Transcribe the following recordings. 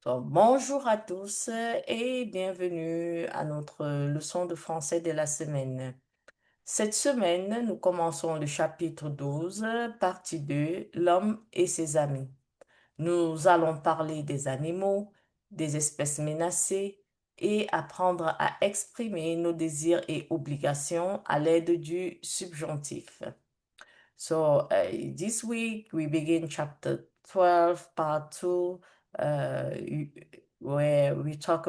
Donc, bonjour à tous et bienvenue à notre leçon de français de la semaine. Cette semaine, nous commençons le chapitre 12, partie 2, l'homme et ses amis. Nous allons parler des animaux, des espèces menacées et apprendre à exprimer nos désirs et obligations à l'aide du subjonctif. This week we begin chapter 12, part 2, where we will talk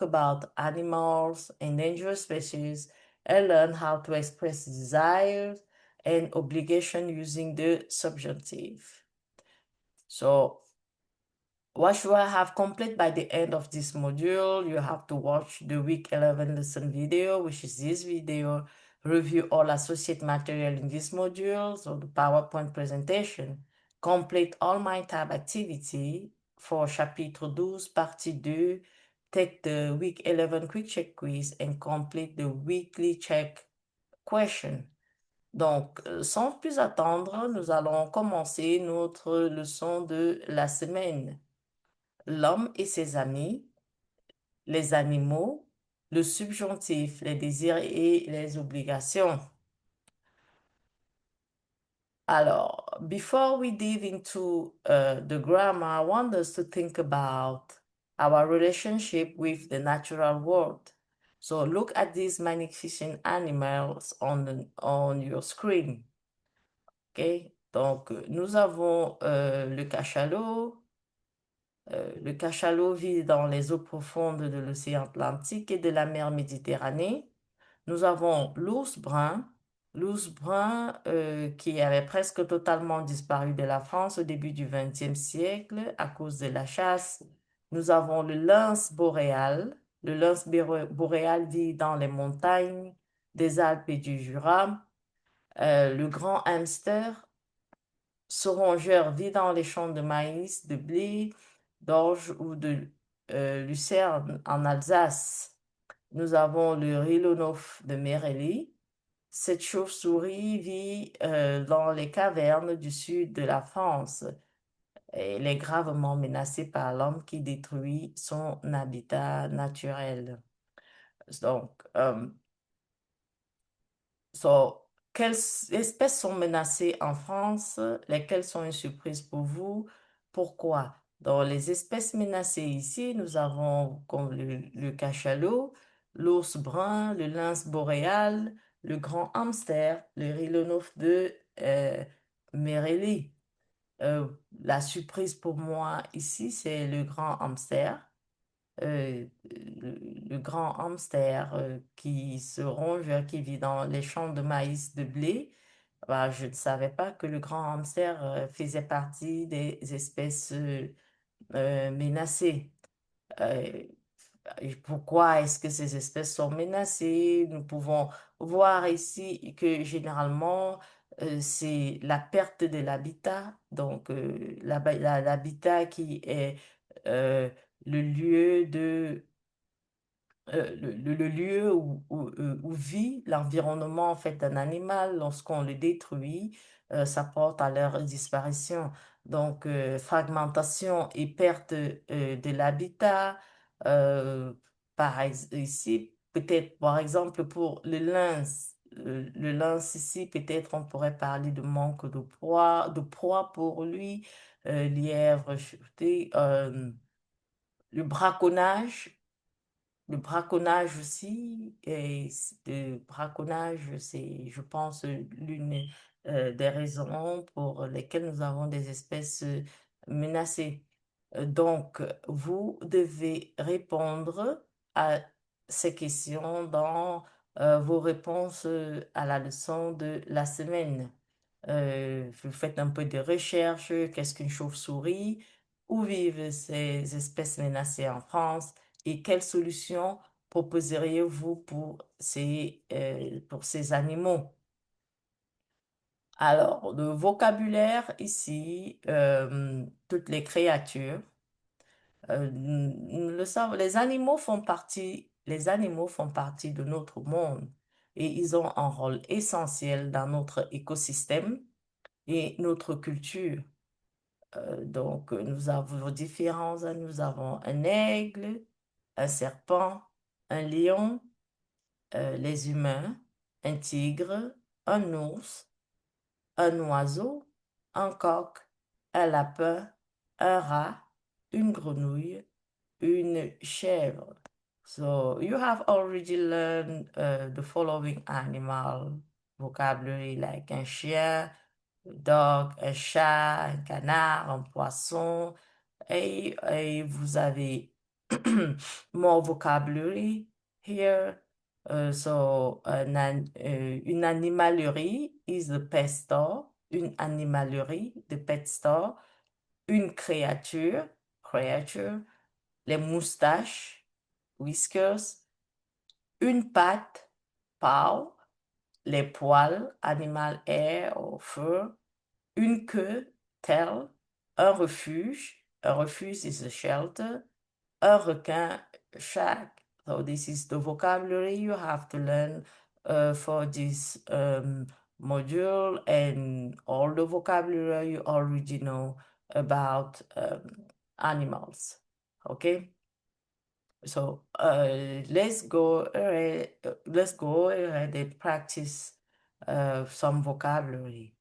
about animals, endangered species, and learn how to express desires and obligation using the subjunctive. So what you will have complete by the end of this module, you have to watch the week 11 lesson video, which is this video, review all associate material in this module, so the PowerPoint presentation, complete all my tab activity for chapitre 12, partie 2, take the week 11 quick check quiz and complete the weekly check question. Donc, sans plus attendre, nous allons commencer notre leçon de la semaine. L'homme et ses amis, les animaux, le subjonctif, les désirs et les obligations. Alors, before we dive into the grammar, I want us to think about our relationship with the natural world. So look at these magnificent animals on your screen. OK? Donc, nous avons le cachalot. Le cachalot vit dans les eaux profondes de l'océan Atlantique et de la mer Méditerranée. Nous avons l'ours brun qui avait presque totalement disparu de la France au début du XXe siècle à cause de la chasse. Nous avons le lynx boréal. Le lynx boréal vit dans les montagnes des Alpes et du Jura. Le grand hamster ce rongeur vit dans les champs de maïs, de blé, d'orge ou de lucerne en Alsace. Nous avons le rhizonophre de Merelli. Cette chauve-souris vit dans les cavernes du sud de la France. Elle est gravement menacée par l'homme qui détruit son habitat naturel. Donc, So, quelles espèces sont menacées en France? Lesquelles sont une surprise pour vous? Pourquoi? Dans les espèces menacées ici, nous avons comme le cachalot, l'ours brun, le lynx boréal, le grand hamster, le rhizonophre de Merelli. La surprise pour moi ici, c'est le grand hamster le grand hamster qui se ronge, qui vit dans les champs de maïs, de blé. Bah, je ne savais pas que le grand hamster faisait partie des espèces menacées. Euh, et pourquoi est-ce que ces espèces sont menacées? Nous pouvons voir ici que généralement, c'est la perte de l'habitat, donc l'habitat qui est euh, le lieu le lieu où vit l'environnement en fait d'un animal, lorsqu'on le détruit, ça porte à leur disparition. Donc, fragmentation et perte de l'habitat. euh, ici, peut-être, par exemple, pour le lynx ici, peut-être on pourrait parler de manque de proie pour lui, lièvre, chuté, le braconnage. Le braconnage aussi, le braconnage, c'est, je pense, l'une des raisons pour lesquelles nous avons des espèces menacées. Donc, vous devez répondre à ces questions dans vos réponses à la leçon de la semaine. Vous faites un peu de recherche, qu'est-ce qu'une chauve-souris, où vivent ces espèces menacées en France et quelles solutions proposeriez-vous pour ces animaux? Alors, le vocabulaire ici, toutes les créatures, nous le savons, les animaux font partie de notre monde et ils ont un rôle essentiel dans notre écosystème et notre culture. Nous avons nous avons un aigle, un serpent, un lion, les humains, un tigre, un ours, un oiseau, un coq, un lapin, un rat, une grenouille, une chèvre. So you have already learned the following animal vocabulary like un chien, un dog, un chat, un canard, un poisson. Et vous avez more vocabulary here. Une animalerie is the pet store. Une animalerie, the pet store. Une créature, creature. Les moustaches, whiskers. Une patte, paw. Les poils, animal hair or fur. Une queue, tail. Un refuge is a shelter. Un requin, shark. So this is the vocabulary you have to learn for this module, and all the vocabulary you already know about animals. Okay? So let's go ahead and practice some vocabulary.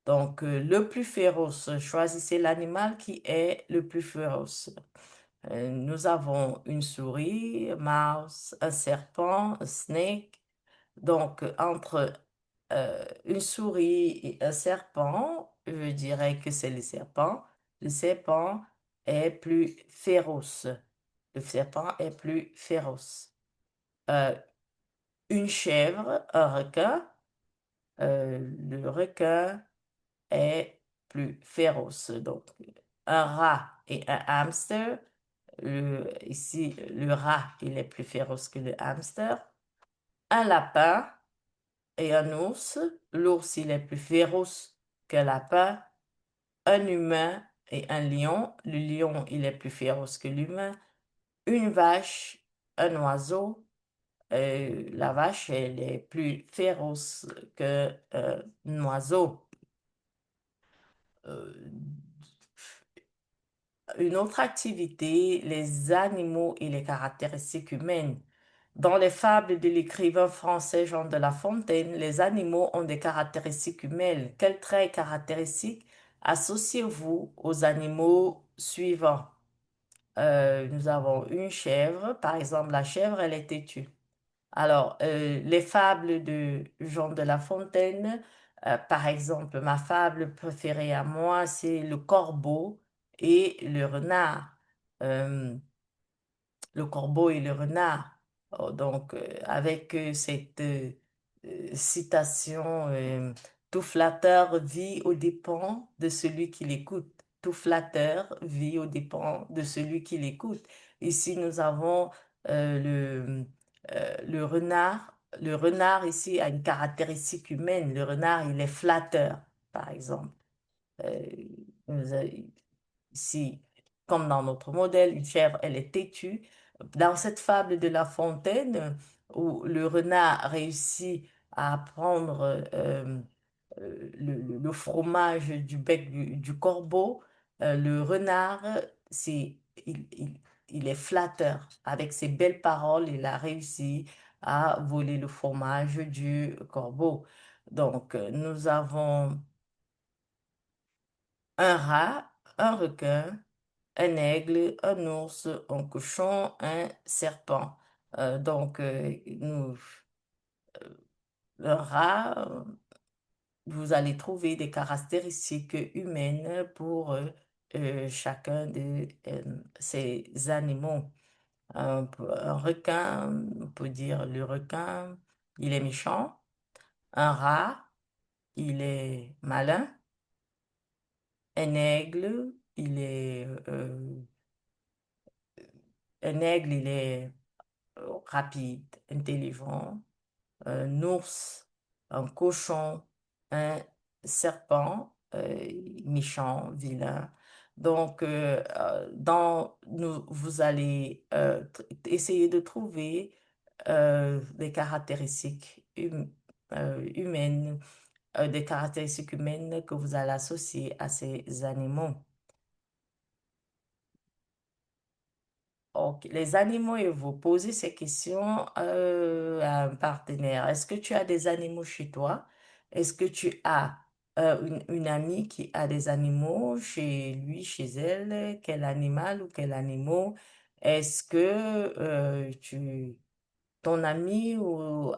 Donc, le plus féroce, choisissez l'animal qui est le plus féroce. Nous avons une souris, mouse, un serpent, un snake. Donc, entre une souris et un serpent, je dirais que c'est le serpent. Le serpent est plus féroce. Le serpent est plus féroce. Euh, une chèvre, un requin. Le requin est plus féroce. Donc, un rat et un hamster. Ici, le rat, il est plus féroce que le hamster. Un lapin et un ours. L'ours, il est plus féroce que le lapin. Un humain et un lion. Le lion, il est plus féroce que l'humain. Une vache, un oiseau. La vache, elle est plus féroce que un oiseau. Euh, une autre activité, les animaux et les caractéristiques humaines. Dans les fables de l'écrivain français Jean de La Fontaine, les animaux ont des caractéristiques humaines. Quels traits caractéristiques associez-vous aux animaux suivants? Nous avons une chèvre, par exemple, la chèvre, elle est têtue. Alors, les fables de Jean de La Fontaine, par exemple, ma fable préférée à moi, c'est le corbeau et le renard. Euh, le corbeau et le renard. Oh, donc, avec cette citation, tout flatteur vit aux dépens de celui qui l'écoute. Tout flatteur vit aux dépens de celui qui l'écoute. Ici, nous avons le renard. Le renard, ici, a une caractéristique humaine. Le renard, il est flatteur, par exemple. Euh, nous a- Ici, comme dans notre modèle, une chèvre, elle est têtue. Dans cette fable de La Fontaine, où le renard réussit à prendre le fromage du bec du corbeau, le renard, c'est, il est flatteur. Avec ses belles paroles, il a réussi à voler le fromage du corbeau. Donc, nous avons un rat, un requin, un aigle, un ours, un cochon, un serpent. Le rat, vous allez trouver des caractéristiques humaines pour chacun de ces animaux. Un requin, on peut dire le requin, il est méchant. Un rat, il est malin. Un aigle, un aigle, il est rapide, intelligent. Un ours, un cochon, un serpent, méchant, vilain. Donc, vous allez essayer de trouver des caractéristiques humaines, des caractéristiques humaines que vous allez associer à ces animaux. Ok, les animaux et vous posez ces questions à un partenaire. Est-ce que tu as des animaux chez toi? Est-ce que tu as une amie qui a des animaux chez lui, chez elle? Quel animal ou quel animal? Est-ce que ton ami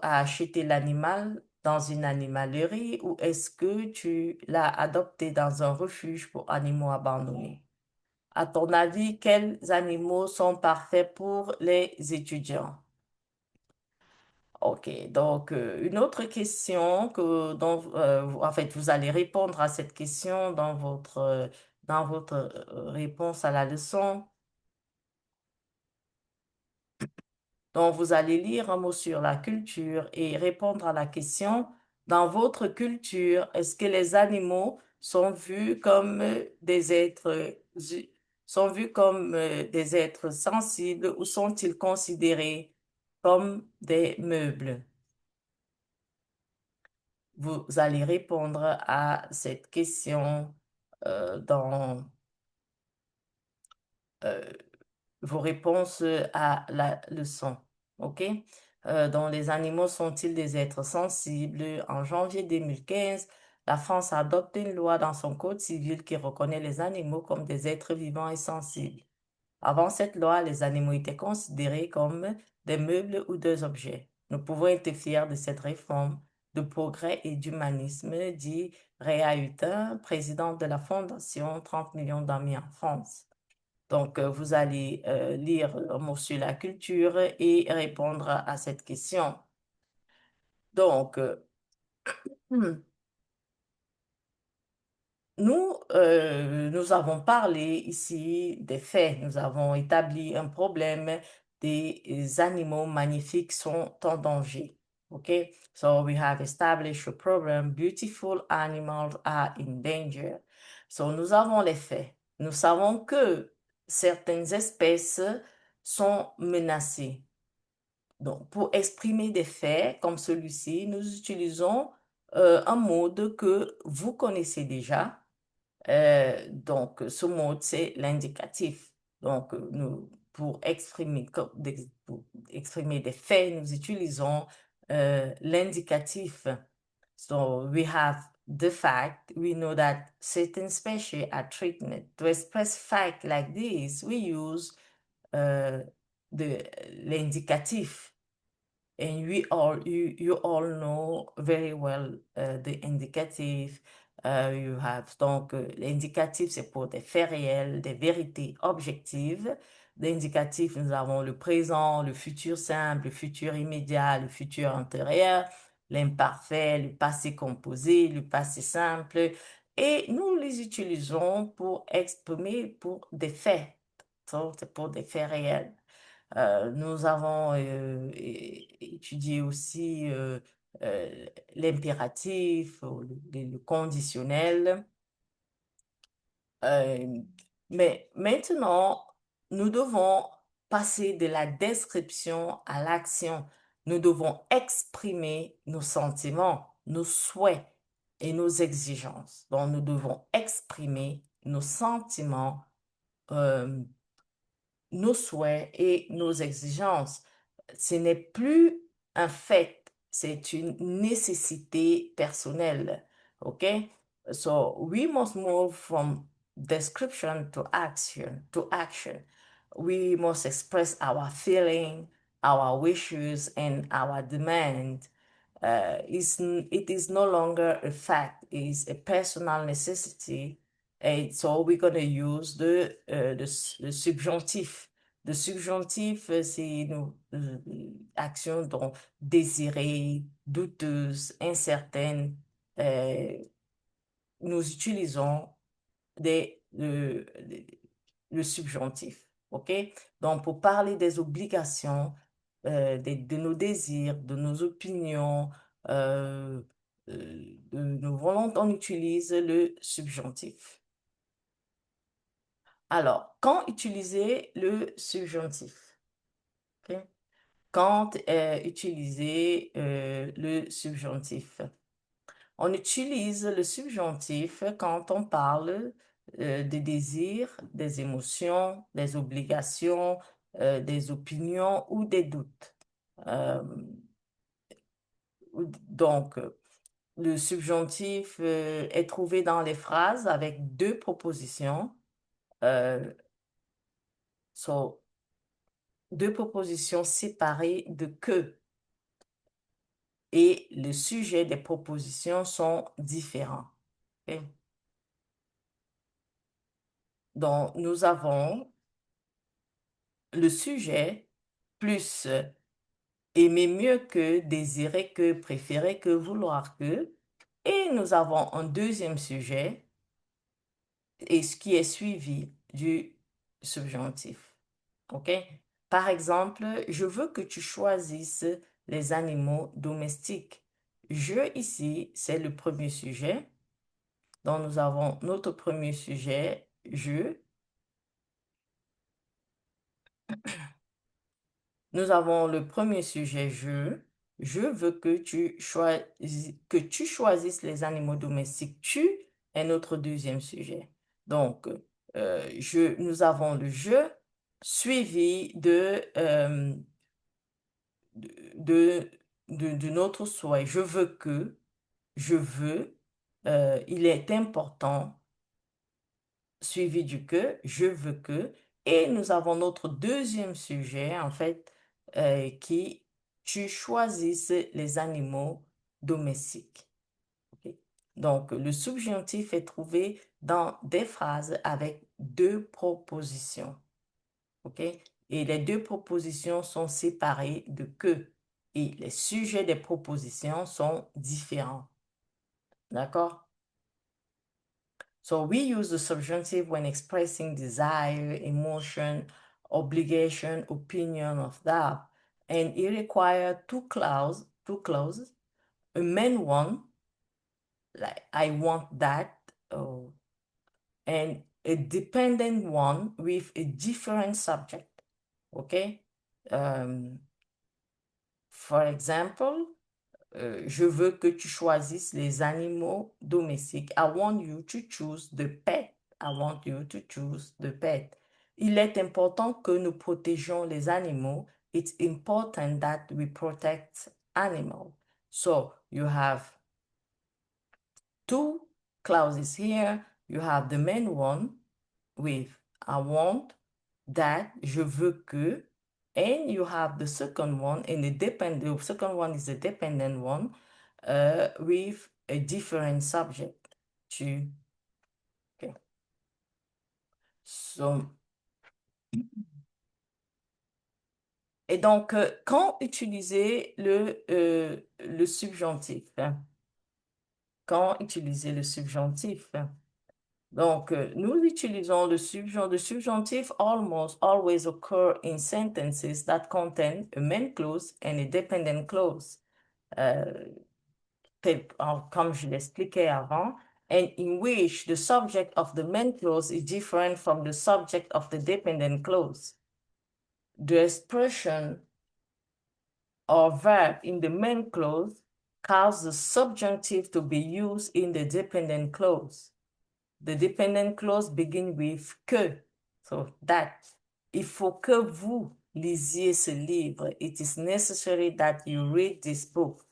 a acheté l'animal dans une animalerie ou est-ce que tu l'as adopté dans un refuge pour animaux abandonnés? À ton avis, quels animaux sont parfaits pour les étudiants? Ok, donc une autre question en fait, vous allez répondre à cette question dans votre réponse à la leçon. Donc, vous allez lire un mot sur la culture et répondre à la question, dans votre culture, est-ce que les animaux sont vus comme des sont vus comme des êtres sensibles ou sont-ils considérés comme des meubles? Vous allez répondre à cette question dans euh, vos réponses à la leçon. OK? Donc, les animaux sont-ils des êtres sensibles? En janvier 2015, la France a adopté une loi dans son code civil qui reconnaît les animaux comme des êtres vivants et sensibles. Avant cette loi, les animaux étaient considérés comme des meubles ou des objets. Nous pouvons être fiers de cette réforme de progrès et d'humanisme, dit Réa Hutin, présidente de la Fondation 30 millions d'amis en France. Donc, vous allez lire un mot sur la culture et répondre à cette question. Donc, hmm, nous avons parlé ici des faits. Nous avons établi un problème des animaux magnifiques sont en danger. OK? So, we have established a problem. Beautiful animals are in danger. So, nous avons les faits. Nous savons que certaines espèces sont menacées. Donc, pour exprimer des faits comme celui-ci, nous utilisons un mode que vous connaissez déjà. Donc, ce mode, c'est l'indicatif. Donc, pour exprimer, pour exprimer des faits, nous utilisons l'indicatif. So, we have the fact, we know that certain species are threatened. To express fact like this, we use euh, l'indicatif. And you all know very well the indicative. You have donc l'indicatif, c'est pour des faits réels, des vérités objectives. L'indicatif, nous avons le présent, le futur simple, le futur immédiat, le futur antérieur, l'imparfait, le passé composé, le passé simple. Et nous les utilisons pour exprimer pour des faits. Donc, c'est pour des faits réels. Nous avons étudié aussi l'impératif, ou le conditionnel. Euh, mais maintenant, nous devons passer de la description à l'action. Nous devons exprimer nos sentiments, nos souhaits et nos exigences. Donc, nous devons exprimer nos sentiments, euh, nos souhaits et nos exigences. Ce n'est plus un fait, c'est une nécessité personnelle. OK? So we must move from description to action, We must express our feeling, our wishes, and our demand. It is no longer a fact, it's a personal necessity. And so we're going to use le subjonctif. Le subjonctif, c'est une action donc désirée, douteuse, incertaine. Euh, Nous utilisons le subjonctif. OK? Donc, pour parler des obligations, de nos désirs, de nos opinions, de nos volontés, on utilise le subjonctif. Alors, quand utiliser le subjonctif? OK? Quand utiliser le subjonctif? On utilise le subjonctif quand on parle des désirs, des émotions, des obligations, des opinions ou des doutes. Euh, donc, le subjonctif est trouvé dans les phrases avec deux propositions. Euh, so, deux propositions séparées de que et le sujet des propositions sont différents. Ok? Donc, nous avons le sujet plus aimer mieux que, désirer que, préférer que, vouloir que. Et nous avons un deuxième sujet et ce qui est suivi du subjonctif. OK? Par exemple, je veux que tu choisisses les animaux domestiques. Je ici, c'est le premier sujet. Donc, nous avons notre premier sujet, je. Nous avons le premier sujet, je. Je veux que tu choisisses les animaux domestiques. Tu est notre deuxième sujet. Donc, nous avons le je suivi de, de notre souhait. Je veux, il est important suivi du que, je veux que, et nous avons notre deuxième sujet, en fait, qui, tu choisisses les animaux domestiques. Ok? Donc, le subjonctif est trouvé dans des phrases avec deux propositions. OK? Et les deux propositions sont séparées de que. Et les sujets des propositions sont différents. D'accord? So we use the subjunctive when expressing desire, emotion, obligation, opinion of that. And it requires two clauses, a main one, like I want that, and a dependent one with a different subject. Okay? For example, je veux que tu choisisses les animaux domestiques. I want you to choose the pet. I want you to choose the pet. Il est important que nous protégeons les animaux. It's important that we protect animals. So you have two clauses here. You have the main one with I want, that, je veux que, and you have the second one, and the second one is the dependent one, with a different subject. Tu, okay. So, et donc, quand utiliser le subjonctif? Hein? Quand utiliser le subjonctif? Hein? Donc, nous utilisons le subjonctif. The subjunctive almost always occur in sentences that contain a main clause and a dependent clause. Comme je l'expliquais avant, and in which the subject of the main clause is different from the subject of the dependent clause. The expression or verb in the main clause causes the subjunctive to be used in the dependent clause. The dependent clause begin with que, so that. Il faut que vous lisiez ce livre. It is necessary that you read this book.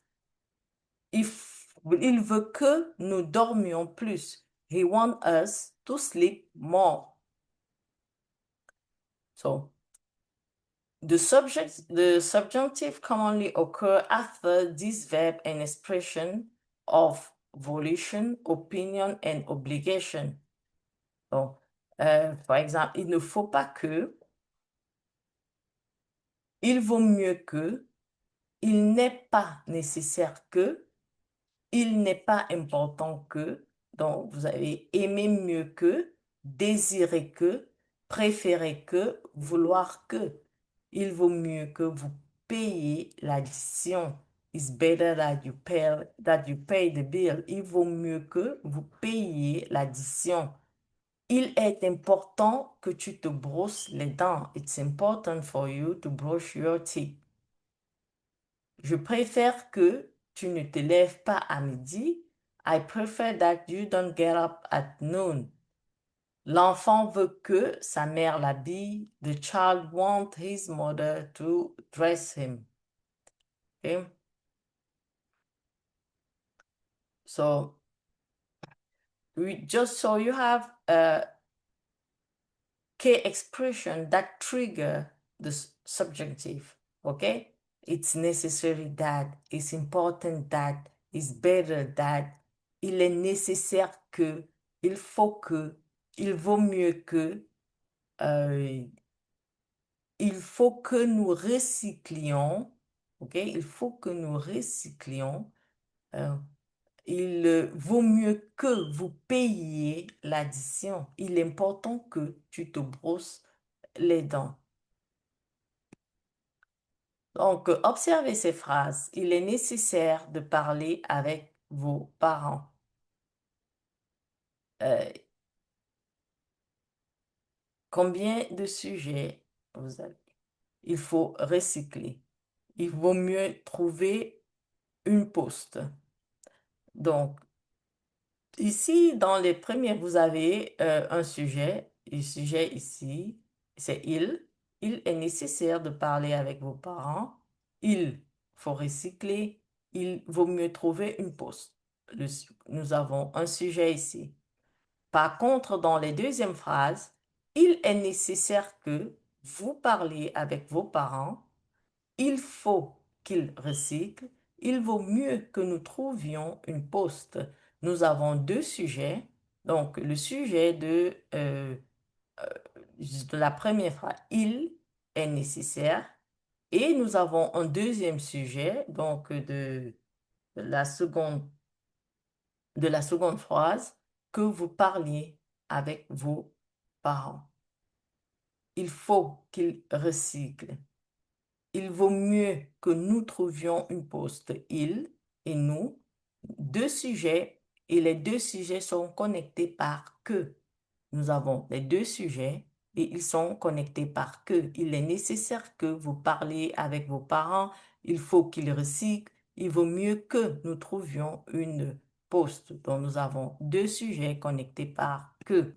Il veut que nous dormions plus. He wants us to sleep more. So, the subjunctive commonly occur after this verb and expression of volition, opinion, and obligation. So, par exemple, il ne faut pas que, il vaut mieux que, il n'est pas nécessaire que, il n'est pas important que, donc vous avez aimé mieux que, désirer que, préférer que, vouloir que. Il vaut mieux que vous payiez l'addition. It's better that you pay the bill. Il vaut mieux que vous payiez l'addition. Il est important que tu te brosses les dents. It's important for you to brush your teeth. Je préfère que tu ne te lèves pas à midi. I prefer that you don't get up at noon. L'enfant veut que sa mère l'habille. The child wants his mother to dress him. Okay? So so you have a key expression that trigger the subjunctive. Okay? It's necessary that, it's important that, it's better that, il est nécessaire que, il faut que, il vaut mieux que, euh, il faut que nous recyclions, ok? Il faut que nous recyclions. euh, il vaut mieux que vous payiez l'addition. Il est important que tu te brosses les dents. Donc, observez ces phrases. Il est nécessaire de parler avec vos parents. Euh, combien de sujets vous avez? Il faut recycler. Il vaut mieux trouver une poste. Donc, ici, dans les premiers, vous avez un sujet. Le sujet ici, c'est il. Il est nécessaire de parler avec vos parents. Il faut recycler. Il vaut mieux trouver une poste. Nous avons un sujet ici. Par contre, dans les deuxièmes phrases, il est nécessaire que vous parliez avec vos parents. Il faut qu'il recycle. Il vaut mieux que nous trouvions une poste. Nous avons deux sujets. Donc, le sujet de la première phrase, il est nécessaire. Et nous avons un deuxième sujet, donc la seconde, de la seconde phrase, que vous parliez avec vos parents. Il faut qu'il recycle. Il vaut mieux que nous trouvions une poste, il et nous, deux sujets, et les deux sujets sont connectés par que. Nous avons les deux sujets et ils sont connectés par que. Il est nécessaire que vous parliez avec vos parents, il faut qu'ils recyclent, il vaut mieux que nous trouvions une poste. Donc nous avons deux sujets connectés par que.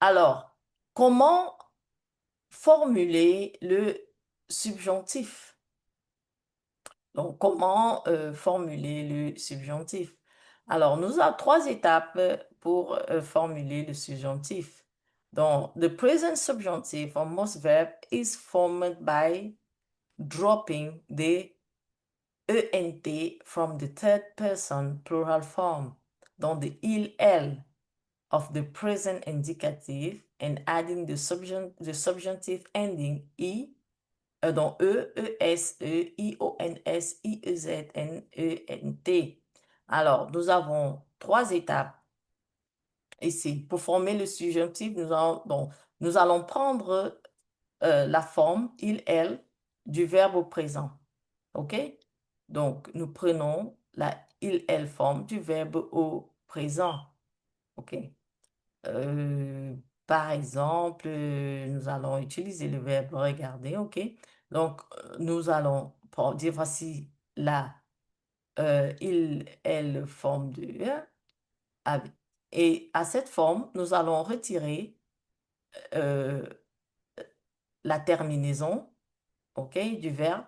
Alors, comment formuler le subjonctif? Donc, comment formuler le subjonctif? Alors, nous avons trois étapes pour formuler le subjonctif. Donc, the present subjunctive for most verbs is formed by dropping the ENT from the third person plural form, donc the il, elle of the present indicative and adding the subjunctive ending I donc E, ES, E, IONS, IEZ, N, ENT. Alors, nous avons trois étapes ici. Pour former le subjonctif, nous allons prendre la forme il, elle du verbe au présent. OK? Donc, nous prenons la il, elle forme du verbe au présent. OK? Euh, Par exemple, nous allons utiliser le verbe regarder, ok? Donc, nous allons dire voici la il, elle forme de et à cette forme, nous allons retirer euh, la terminaison, ok, du verbe.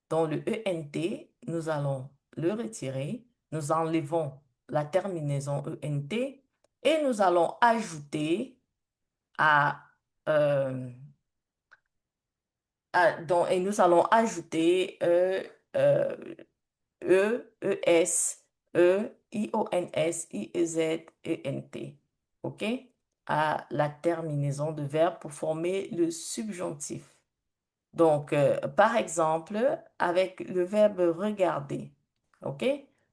Dans le ENT, nous allons le retirer. Nous enlevons la terminaison ENT et nous allons ajouter à, euh, et nous allons ajouter euh, E, ES, E, IONS, IEZ, ENT. OK? À la terminaison de verbe pour former le subjonctif. Donc, par exemple, avec le verbe regarder. OK?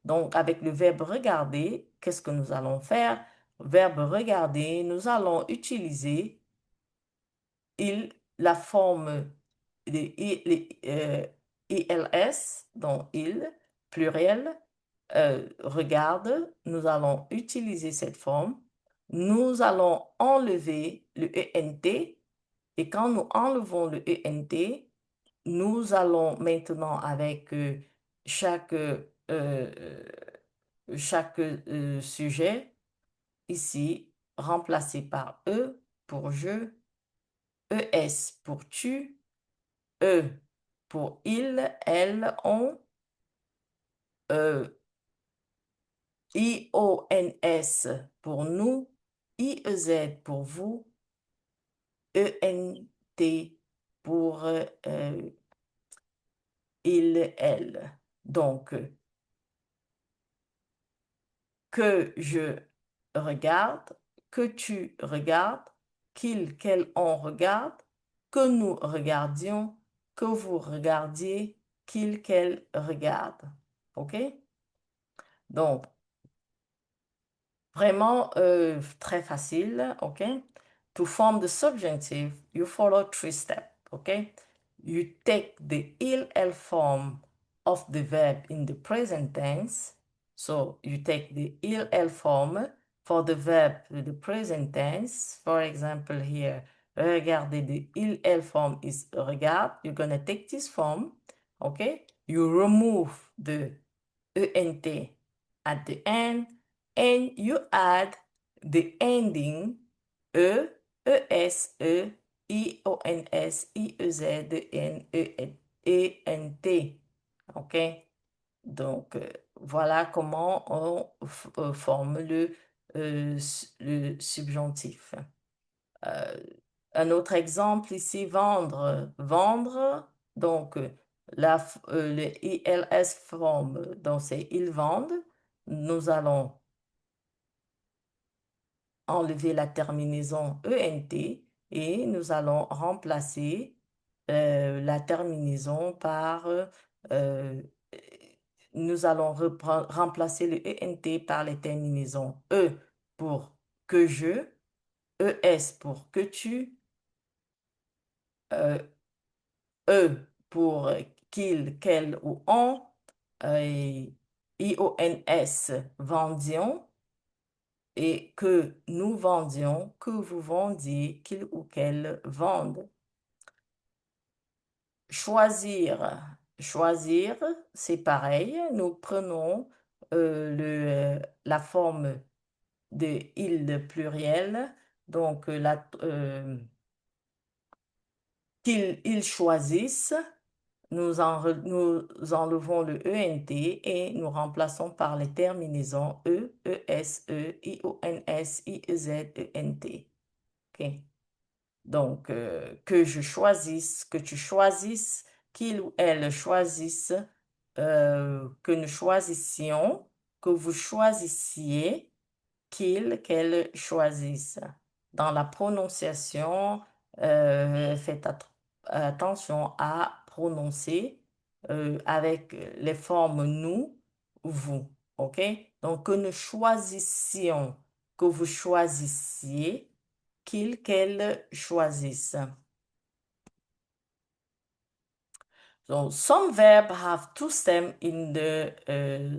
Donc, avec le verbe regarder, qu'est-ce que nous allons faire? Verbe regarder, nous allons utiliser la forme de ILS, donc il, pluriel, regarde, nous allons utiliser cette forme. Nous allons enlever le ENT et quand nous enlevons le ENT, nous allons maintenant avec chaque sujet, ici, remplacé par E pour je, ES pour tu, E pour il, elle, on, euh, IONS pour nous, IEZ pour vous, ENT pour il, elle. Donc, que je regarde, que tu regardes, qu'il, qu'elle, on regarde, que nous regardions, que vous regardiez, qu'il, qu'elle regarde. OK? Donc, vraiment très facile, okay? To form the subjunctive, you follow three steps, okay? You take the il-el form of the verb in the present tense. So you take the il-el form for the verb in the present tense. For example, here, regardez, the il-el form is regarde. You're gonna take this form, okay? You remove the ENT at the end, and you add the ending E, ES, E, IONS, IEZ, N, ENT. OK? Donc, voilà comment on forme le subjonctif. Euh, un autre exemple ici, vendre. Vendre, donc le ILS forme, donc c'est ils vendent. Nous allons enlever la terminaison ENT et nous allons remplacer la terminaison par, nous allons remplacer le ENT par les terminaisons E pour que je, ES pour que tu, euh, E pour qu'il, qu'elle ou on, et IONS vendions, et que nous vendions, que vous vendiez, qu'il ou qu'elle vendent. Choisir. Choisir, c'est pareil. Nous prenons la forme de il pluriel, donc qu'ils choisissent. Nous enlevons le ENT et nous remplaçons par les terminaisons E, ES, E, IONS, IEZ, ENT. OK? Donc, que je choisisse, que tu choisisses, qu'il ou elle choisisse, que nous choisissions, que vous choisissiez, qu'il, qu'elle choisisse. Dans la prononciation, faites attention à prononcer avec les formes nous, vous. OK? Donc, que nous choisissions, que vous choisissiez, qu'il, qu'elle choisisse. So some verbs have two stems in the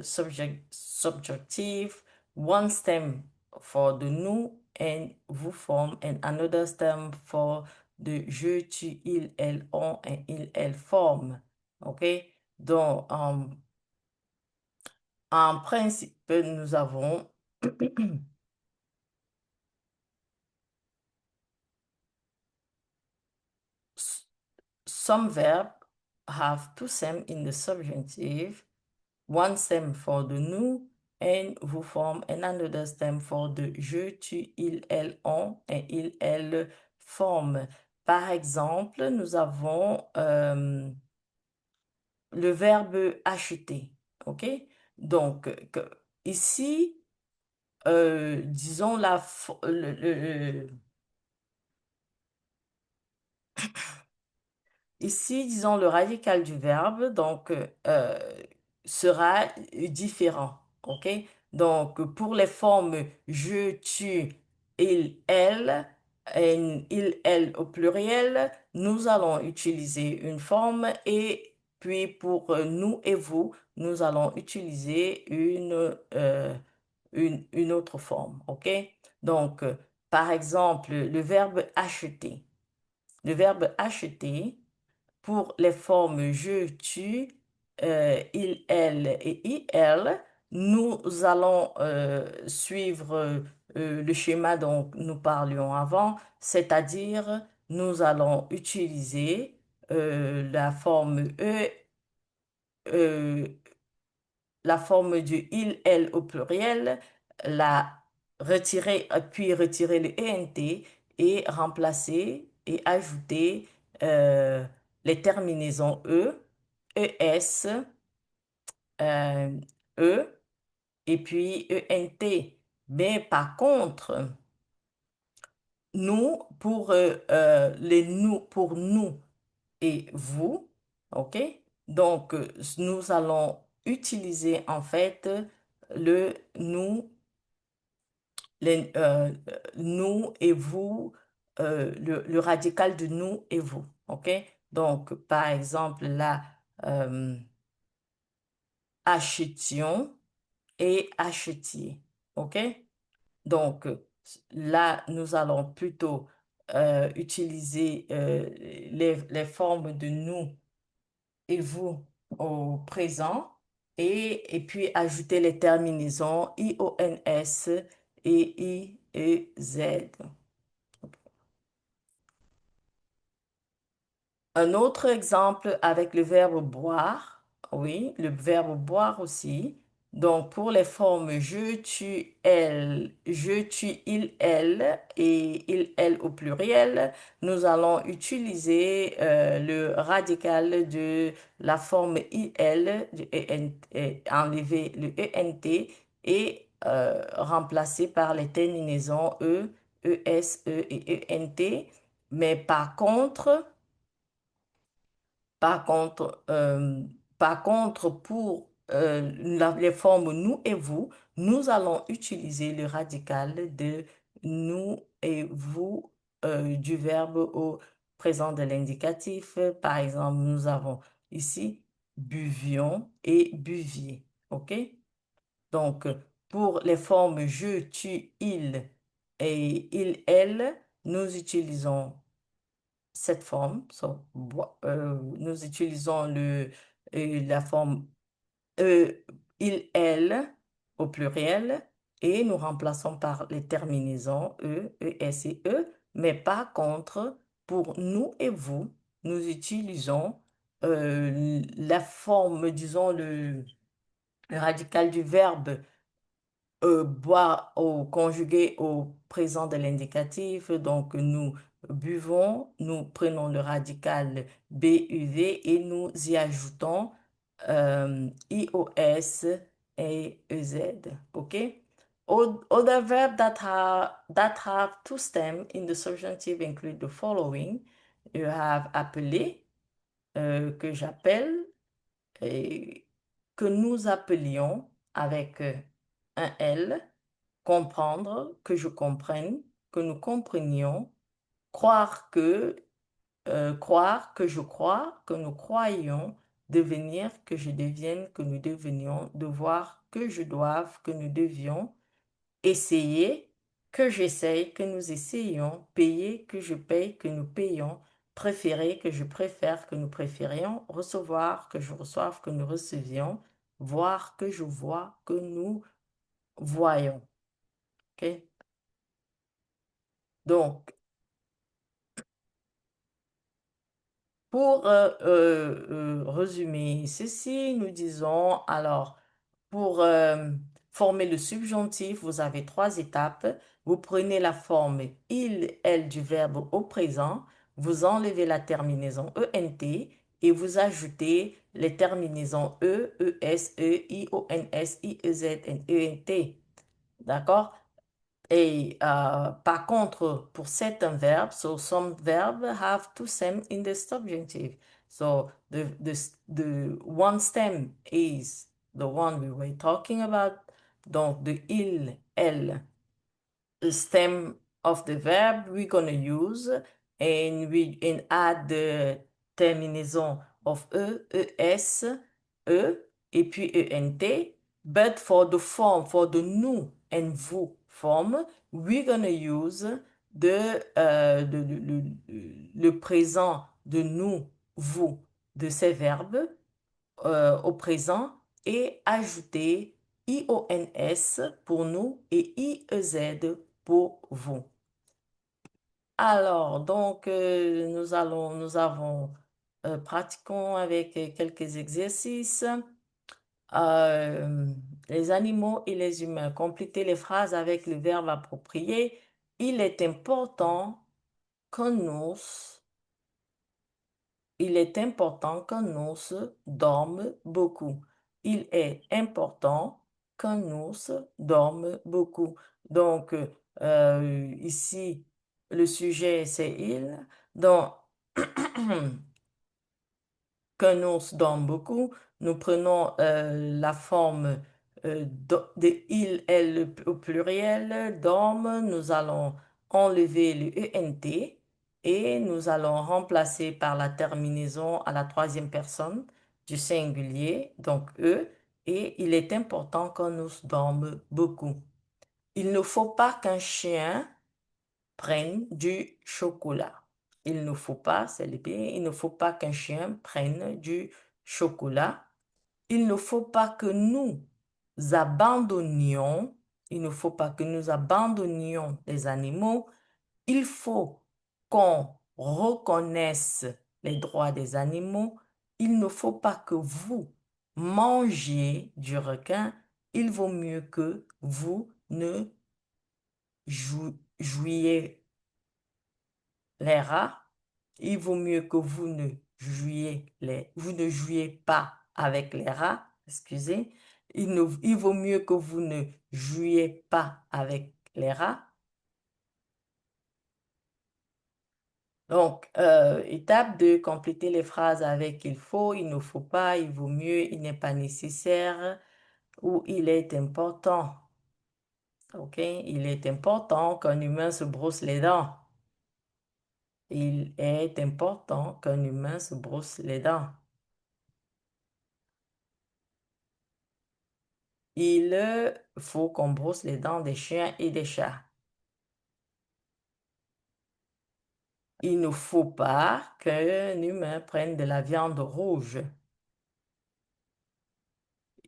subjunctive, one stem for the nous and vous form, and another stem for the je, tu, il, elle, on, and il, elle forme. OK? Donc, en principe, nous avons some verbs have two stems in the subjunctive, one stem for the nous and vous forme, and another stem for the je, tu, il, elle, on, et il, elle forme. Par exemple, nous avons le verbe acheter. OK? Donc, ici, disons ici, disons le radical du verbe, donc, sera différent. OK? Donc, pour les formes je, tu, il, elle, et il, elle au pluriel, nous allons utiliser une forme et puis pour nous et vous, nous allons utiliser une autre forme. OK? Donc, par exemple, le verbe acheter. Le verbe acheter, pour les formes je, tu, il, elle et il, nous allons suivre le schéma dont nous parlions avant, c'est-à-dire nous allons utiliser la forme euh, la forme du il, elle au pluriel, la retirer, puis retirer le ENT et remplacer et ajouter euh, les terminaisons ES, euh, E et puis ENT. Mais par contre, nous, les nous, pour nous et vous, OK? Donc, nous allons utiliser en fait le nous, nous et vous, le radical de nous et vous, OK? Donc, par exemple, là, euh, achetions et achetiez, OK? Donc, là, nous allons plutôt utiliser les formes de nous et vous au présent et puis ajouter les terminaisons IONS et IEZ. Un autre exemple avec le verbe boire, oui, le verbe boire aussi. Donc, pour les formes je, tu, il, elle et il, elle au pluriel, nous allons utiliser le radical de la forme il, et enlever le ENT et remplacer par les terminaisons ES, E et ENT. Mais par contre, euh, par contre, pour les formes nous et vous, nous allons utiliser le radical de nous et vous du verbe au présent de l'indicatif. Par exemple, nous avons ici buvions et buviez. OK? Donc, pour les formes je, tu, il et il, elle, nous utilisons cette forme. Nous utilisons la forme il, elle au pluriel et nous remplaçons par les terminaisons ES et E. Mais par contre, pour nous et vous, nous utilisons la forme, disons, le radical du verbe boire au conjugué au présent de l'indicatif. Donc, nous buvons, nous prenons le radical BUV et nous y ajoutons IOS et EZ. OK? Other verbs that have two stems in the subjunctive include the following. You have appeler, que j'appelle, et que nous appelions avec un L, comprendre, que je comprenne, que nous comprenions, croire que je crois, que nous croyions, devenir, que je devienne, que nous devenions, devoir, que je doive, que nous devions, essayer, que j'essaye, que nous essayions, payer, que je paye, que nous payons, préférer, que je préfère, que nous préférions, recevoir, que je reçoive, que nous recevions, voir, que je vois, que nous voyons. OK? Donc, pour résumer ceci, nous disons alors, pour former le subjonctif, vous avez trois étapes. Vous prenez la forme il, elle du verbe au présent, vous enlevez la terminaison ENT et vous ajoutez les terminaisons E, ES, E, IONS, IEZ, ENT. D'accord? Et par contre, pour certains verbes, so some verbs have two stems in the subjunctive. So the one stem is the one we were talking about. Donc, the il, elle, the stem of the verb we're going to use and add the terminaison of es, e, et puis ent. But for the form, for the nous and vous form, we're going to use le présent de nous, vous, de ces verbes au présent et ajouter IONS pour nous et IEZ pour vous. Alors, donc, nous avons, pratiquons avec quelques exercices. Euh, les animaux et les humains. Complétez les phrases avec le verbe approprié. Il est important qu'un ours, il est important qu'un ours dorme beaucoup. Il est important qu'un ours dorme beaucoup. Donc, ici, le sujet, c'est il. Donc, qu'un ours dorme beaucoup, nous prenons la forme de il, elle au pluriel, dorme, nous allons enlever le ENT et nous allons remplacer par la terminaison à la troisième personne du singulier, donc eux, et il est important qu'on nous dorme beaucoup. Il ne faut pas qu'un chien prenne du chocolat. Il ne faut pas, c'est le bien, il ne faut pas qu'un chien prenne du chocolat. Il ne faut pas que nous abandonnions, il ne faut pas que nous abandonnions les animaux. Il faut qu'on reconnaisse les droits des animaux. Il ne faut pas que vous mangiez du requin. Il vaut mieux que vous ne jouiez les rats, il vaut mieux que vous ne jouiez pas avec les rats, excusez. Il vaut mieux que vous ne jouiez pas avec les rats. Donc, étape 2, compléter les phrases avec il faut, il ne faut pas, il vaut mieux, il n'est pas nécessaire ou il est important. OK? Il est important qu'un humain se brosse les dents. Il est important qu'un humain se brosse les dents. Il faut qu'on brosse les dents des chiens et des chats. Il ne faut pas qu'un humain prenne de la viande rouge.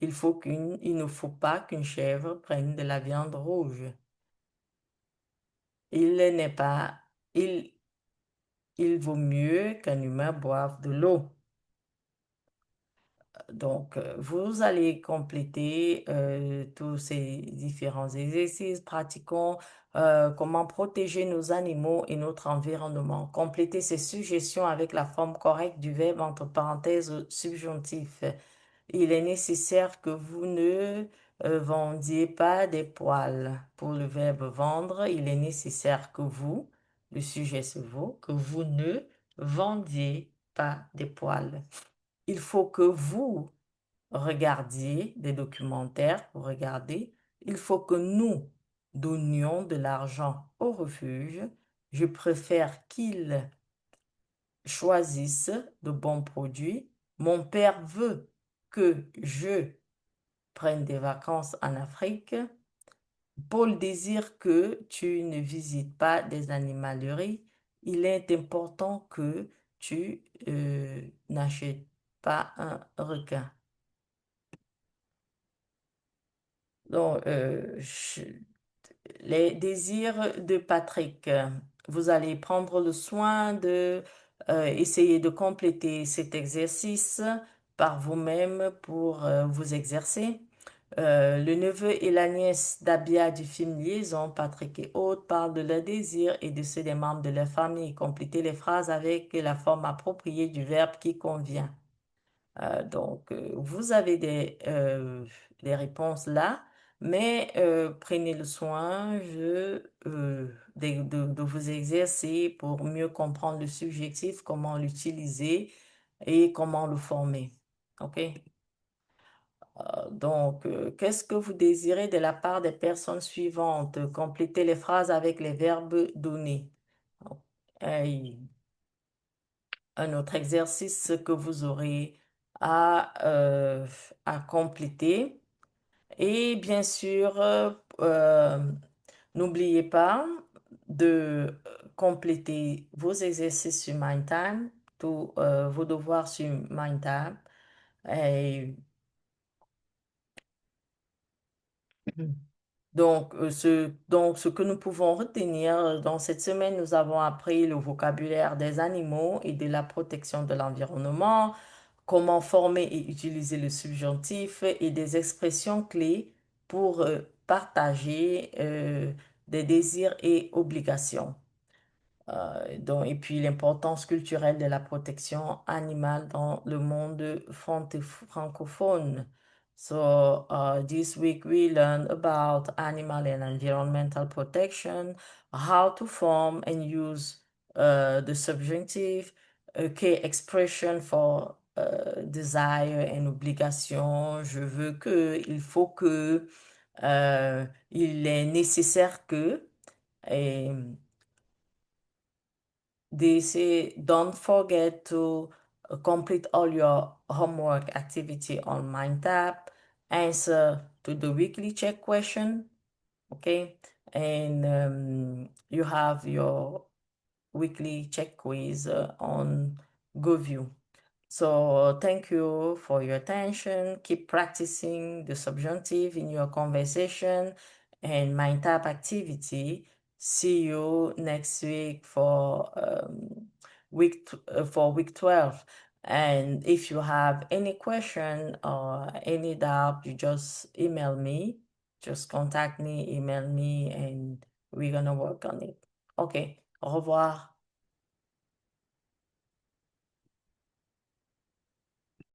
Il ne faut pas qu'une chèvre prenne de la viande rouge. Il n'est pas, il, il vaut mieux qu'un humain boive de l'eau. Donc, vous allez compléter tous ces différents exercices. Pratiquons comment protéger nos animaux et notre environnement. Complétez ces suggestions avec la forme correcte du verbe entre parenthèses subjonctif. Il est nécessaire que vous ne vendiez pas des poils. Pour le verbe vendre, il est nécessaire que vous, le sujet c'est vous, que vous ne vendiez pas des poils. Il faut que vous regardiez des documentaires, vous regardez. Il faut que nous donnions de l'argent au refuge. Je préfère qu'ils choisissent de bons produits. Mon père veut que je prenne des vacances en Afrique. Paul désire que tu ne visites pas des animaleries. Il est important que tu n'achètes pas un requin. Donc, les désirs de Patrick. Vous allez prendre le soin de essayer de compléter cet exercice par vous-même pour vous exercer. Le neveu et la nièce d'Abia du film Liaison, Patrick et autres, parlent de leurs désirs et de ceux des membres de leur famille. Complétez les phrases avec la forme appropriée du verbe qui convient. Donc, vous avez des réponses là, mais prenez le soin de vous exercer pour mieux comprendre le subjectif, comment l'utiliser et comment le former. OK? Donc, qu'est-ce que vous désirez de la part des personnes suivantes? Complétez les phrases avec les verbes donnés. Euh, un autre exercice que vous aurez à compléter. Et bien sûr, n'oubliez pas de compléter vos exercices sur MindTime, tous vos devoirs sur MindTime. Et Donc, ce que nous pouvons retenir dans cette semaine, nous avons appris le vocabulaire des animaux et de la protection de l'environnement, comment former et utiliser le subjonctif et des expressions clés pour partager des désirs et obligations. Et puis l'importance culturelle de la protection animale dans le monde francophone. This week we learn about animal and environmental protection, how to form and use the subjunctive, a key expression for desire and obligation. Je veux que, il faut que, il est nécessaire que. Et, they say, don't forget to complete all your homework activity on MindTap, answer to the weekly check question, okay? And you have your weekly check quiz on GoView. So thank you for your attention. Keep practicing the subjunctive in your conversation and MindTap activity. See you next week for week 12. And if you have any question or any doubt, you just email me. Just contact me, email me, and we're gonna work on it. Okay, au revoir.